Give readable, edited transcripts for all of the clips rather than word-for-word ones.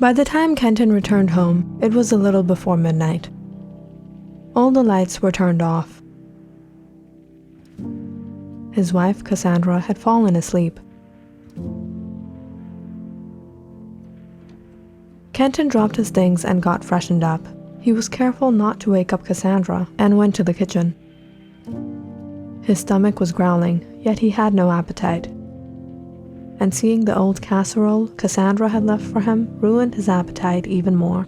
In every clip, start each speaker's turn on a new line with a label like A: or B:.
A: By the time Kenton returned home, it was a little before midnight. All the lights were turned off. His wife, Cassandra, had fallen asleep. Kenton dropped his things and got freshened up. He was careful not to wake up Cassandra and went to the kitchen. His stomach was growling, yet he had no appetite. And seeing the old casserole Cassandra had left for him ruined his appetite even more.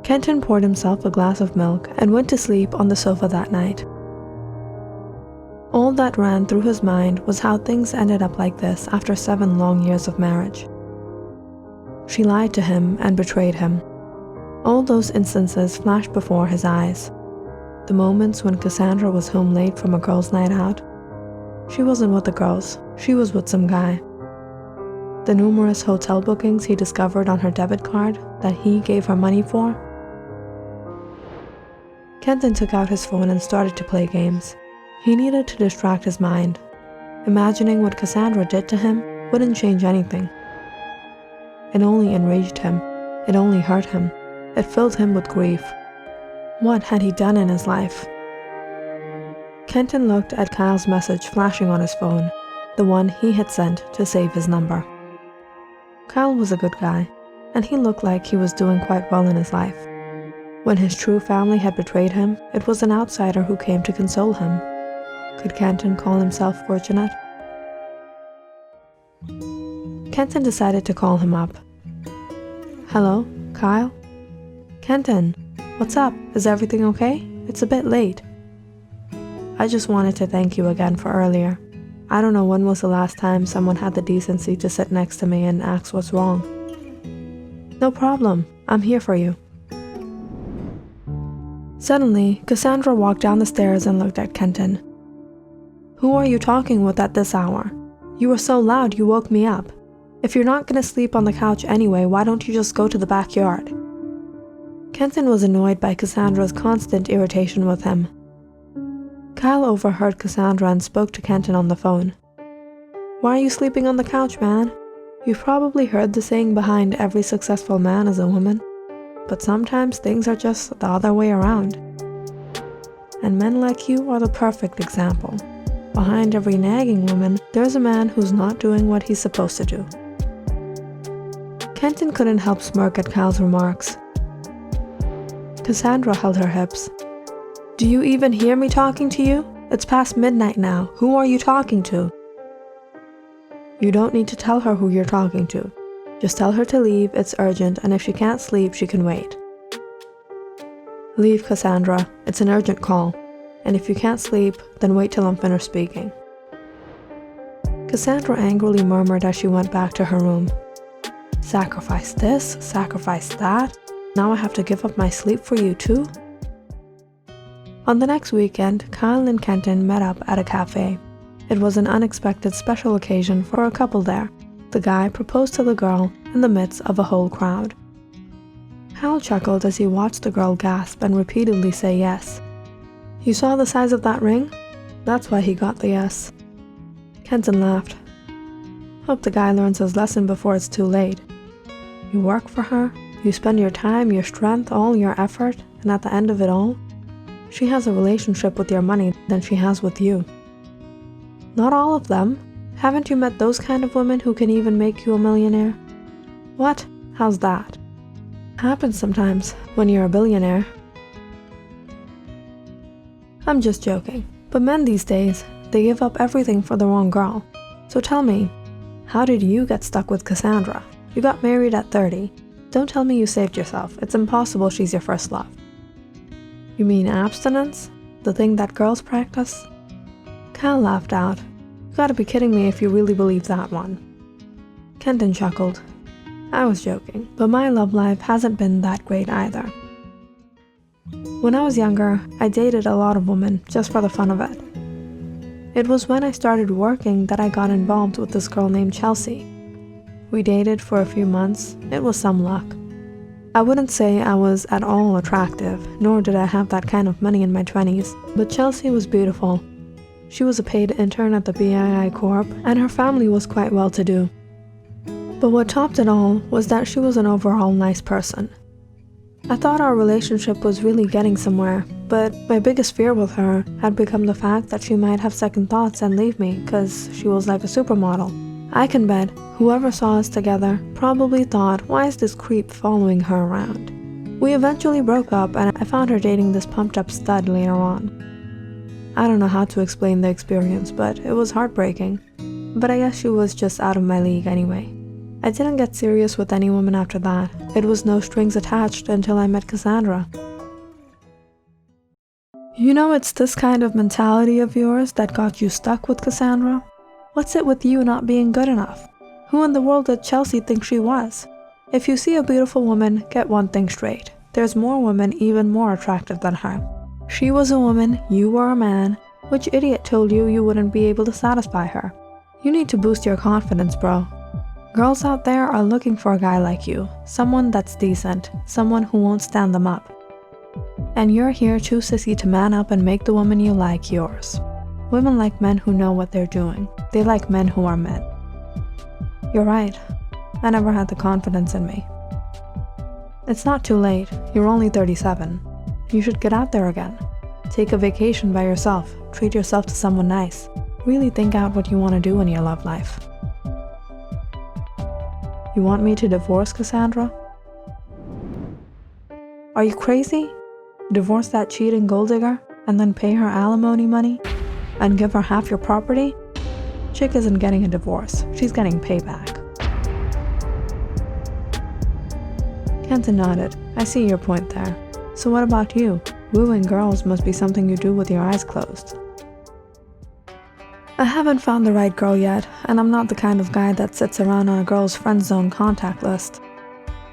A: Kenton poured himself a glass of milk and went to sleep on the sofa that night. All that ran through his mind was how things ended up like this after 7 long years of marriage. She lied to him and betrayed him. All those instances flashed before his eyes. The moments when Cassandra was home late from a girls' night out. She wasn't with the girls, she was with some guy. The numerous hotel bookings he discovered on her debit card that he gave her money for. Kenton took out his phone and started to play games. He needed to distract his mind. Imagining what Cassandra did to him wouldn't change anything. It only enraged him. It only hurt him. It filled him with grief. What had he done in his life? Kenton looked at Kyle's message flashing on his phone, the one he had sent to save his number. Kyle was a good guy, and he looked like he was doing quite well in his life. When his true family had betrayed him, it was an outsider who came to console him. Could Kenton call himself fortunate? Kenton decided to call him up. Hello, Kyle? Kenton, what's up? Is everything okay? It's a bit late. I just wanted to thank you again for earlier. I don't know when was the last time someone had the decency to sit next to me and ask what's wrong. No problem, I'm here for you. Suddenly, Cassandra walked down the stairs and looked at Kenton. Who are you talking with at this hour? You were so loud you woke me up. If you're not gonna sleep on the couch anyway, why don't you just go to the backyard? Kenton was annoyed by Cassandra's constant irritation with him. Kyle overheard Cassandra and spoke to Kenton on the phone. Why are you sleeping on the couch, man? You've probably heard the saying behind every successful man is a woman. But sometimes things are just the other way around. And men like you are the perfect example. Behind every nagging woman, there's a man who's not doing what he's supposed to do. Kenton couldn't help smirk at Kyle's remarks. Cassandra held her hips. Do you even hear me talking to you? It's past midnight now. Who are you talking to? You don't need to tell her who you're talking to. Just tell her to leave, it's urgent, and if she can't sleep, she can wait. Leave, Cassandra. It's an urgent call. And if you can't sleep, then wait till I'm finished speaking. Cassandra angrily murmured as she went back to her room. Sacrifice this, sacrifice that. Now I have to give up my sleep for you too? On the next weekend, Kyle and Kenton met up at a cafe. It was an unexpected special occasion for a couple there. The guy proposed to the girl in the midst of a whole crowd. Kyle chuckled as he watched the girl gasp and repeatedly say yes. You saw the size of that ring? That's why he got the yes. Kenton laughed. Hope the guy learns his lesson before it's too late. You work for her, you spend your time, your strength, all your effort, and at the end of it all, she has a relationship with your money than she has with you. Not all of them. Haven't you met those kind of women who can even make you a millionaire? What? How's that? Happens sometimes when you're a billionaire. I'm just joking, but men these days, they give up everything for the wrong girl. So tell me, how did you get stuck with Cassandra? You got married at 30. Don't tell me you saved yourself. It's impossible she's your first love. You mean abstinence? The thing that girls practice? Kyle laughed out. You gotta be kidding me if you really believe that one. Kenton chuckled. I was joking, but my love life hasn't been that great either. When I was younger, I dated a lot of women just for the fun of it. It was when I started working that I got involved with this girl named Chelsea. We dated for a few months. It was some luck. I wouldn't say I was at all attractive, nor did I have that kind of money in my 20s, but Chelsea was beautiful. She was a paid intern at the BII Corp, and her family was quite well-to-do. But what topped it all was that she was an overall nice person. I thought our relationship was really getting somewhere, but my biggest fear with her had become the fact that she might have second thoughts and leave me because she was like a supermodel. I can bet whoever saw us together probably thought, why is this creep following her around? We eventually broke up and I found her dating this pumped up stud later on. I don't know how to explain the experience, but it was heartbreaking. But I guess she was just out of my league anyway. I didn't get serious with any woman after that. It was no strings attached until I met Cassandra. You know, it's this kind of mentality of yours that got you stuck with Cassandra? What's it with you not being good enough? Who in the world did Chelsea think she was? If you see a beautiful woman, get one thing straight. There's more women even more attractive than her. She was a woman, you were a man. Which idiot told you you wouldn't be able to satisfy her? You need to boost your confidence, bro. Girls out there are looking for a guy like you, someone that's decent, someone who won't stand them up. And you're here too sissy to man up and make the woman you like yours. Women like men who know what they're doing. They like men who are men. You're right. I never had the confidence in me. It's not too late. You're only 37. You should get out there again. Take a vacation by yourself. Treat yourself to someone nice. Really think out what you want to do in your love life. You want me to divorce Cassandra? Are you crazy? Divorce that cheating gold digger and then pay her alimony money? And give her half your property? Chick isn't getting a divorce, she's getting payback. Kenton nodded. I see your point there. So what about you? Wooing girls must be something you do with your eyes closed. I haven't found the right girl yet, and I'm not the kind of guy that sits around on a girl's friend zone contact list.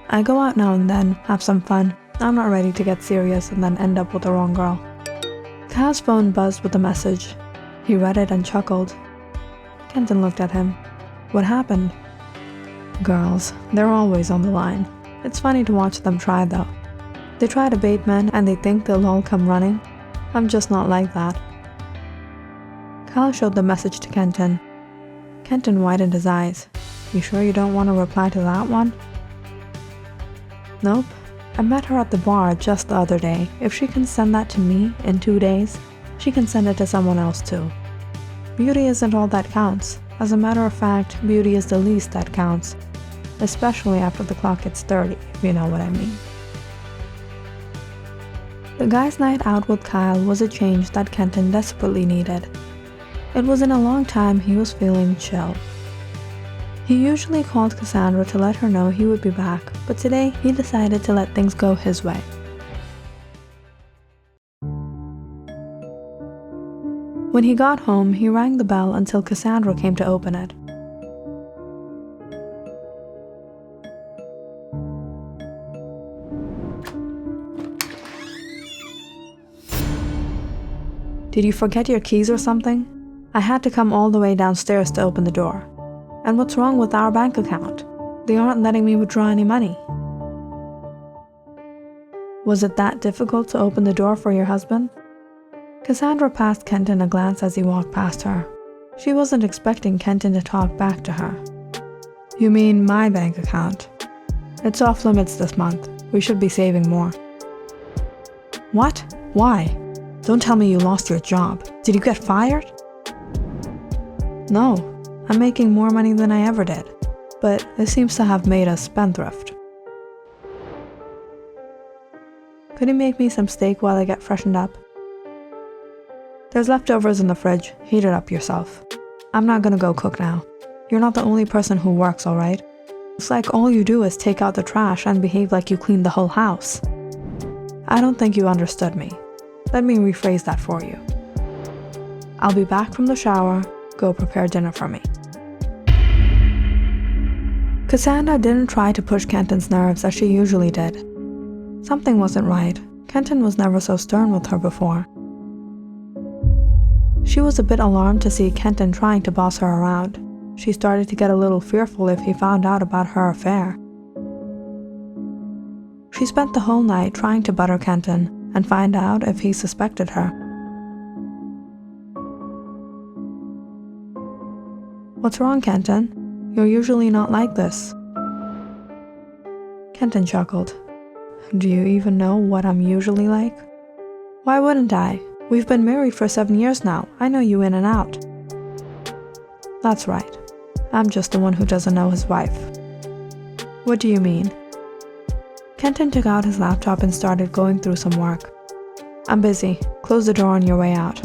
A: I go out now and then, have some fun. I'm not ready to get serious and then end up with the wrong girl. Kyle's phone buzzed with a message. He read it and chuckled. Kenton looked at him. What happened? Girls, they're always on the line. It's funny to watch them try though. They try to bait men and they think they'll all come running. I'm just not like that. Kyle showed the message to Kenton. Kenton widened his eyes. You sure you don't want to reply to that one? Nope. I met her at the bar just the other day. If she can send that to me in 2 days, she can send it to someone else too. Beauty isn't all that counts. As a matter of fact, beauty is the least that counts. Especially after the clock hits 30, if you know what I mean. The guy's night out with Kyle was a change that Kenton desperately needed. It was in a long time he was feeling chill. He usually called Cassandra to let her know he would be back, but today he decided to let things go his way. When he got home, he rang the bell until Cassandra came to open it. Did you forget your keys or something? I had to come all the way downstairs to open the door. And what's wrong with our bank account? They aren't letting me withdraw any money. Was it that difficult to open the door for your husband? Cassandra passed Kenton a glance as he walked past her. She wasn't expecting Kenton to talk back to her. You mean my bank account? It's off limits this month. We should be saving more. What? Why? Don't tell me you lost your job. Did you get fired? No, I'm making more money than I ever did, but it seems to have made us spendthrift. Could you make me some steak while I get freshened up? There's leftovers in the fridge. Heat it up yourself. I'm not gonna go cook now. You're not the only person who works, alright? It's like all you do is take out the trash and behave like you cleaned the whole house. I don't think you understood me. Let me rephrase that for you. I'll be back from the shower. Go prepare dinner for me. Cassandra didn't try to push Kenton's nerves as she usually did. Something wasn't right. Kenton was never so stern with her before. She was a bit alarmed to see Kenton trying to boss her around. She started to get a little fearful if he found out about her affair. She spent the whole night trying to butter Kenton and find out if he suspected her. What's wrong, Kenton? You're usually not like this." Kenton chuckled. "Do you even know what I'm usually like?" "Why wouldn't I? We've been married for 7 years now. I know you in and out." "That's right. I'm just the one who doesn't know his wife." "What do you mean?" Kenton took out his laptop and started going through some work. "I'm busy. Close the door on your way out."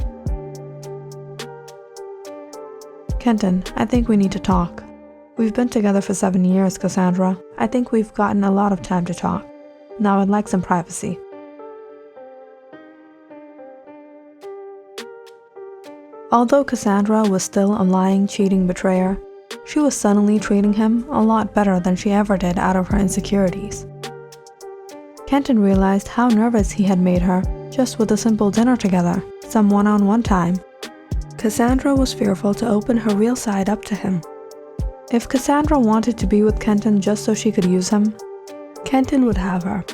A: "Kenton, I think we need to talk. We've been together for 7 years, Cassandra. I think we've gotten a lot of time to talk. Now I'd like some privacy." Although Cassandra was still a lying, cheating betrayer, she was suddenly treating him a lot better than she ever did out of her insecurities. Kenton realized how nervous he had made her just with a simple dinner together, some one-on-one time. Cassandra was fearful to open her real side up to him. If Cassandra wanted to be with Kenton just so she could use him, Kenton would have her.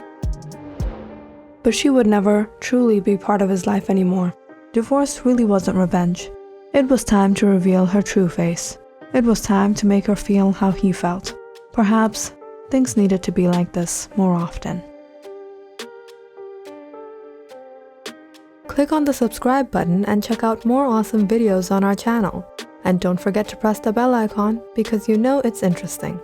A: But she would never truly be part of his life anymore. Divorce really wasn't revenge. It was time to reveal her true face. It was time to make her feel how he felt. Perhaps things needed to be like this more often. Click on the subscribe button and check out more awesome videos on our channel. And don't forget to press the bell icon because you know it's interesting.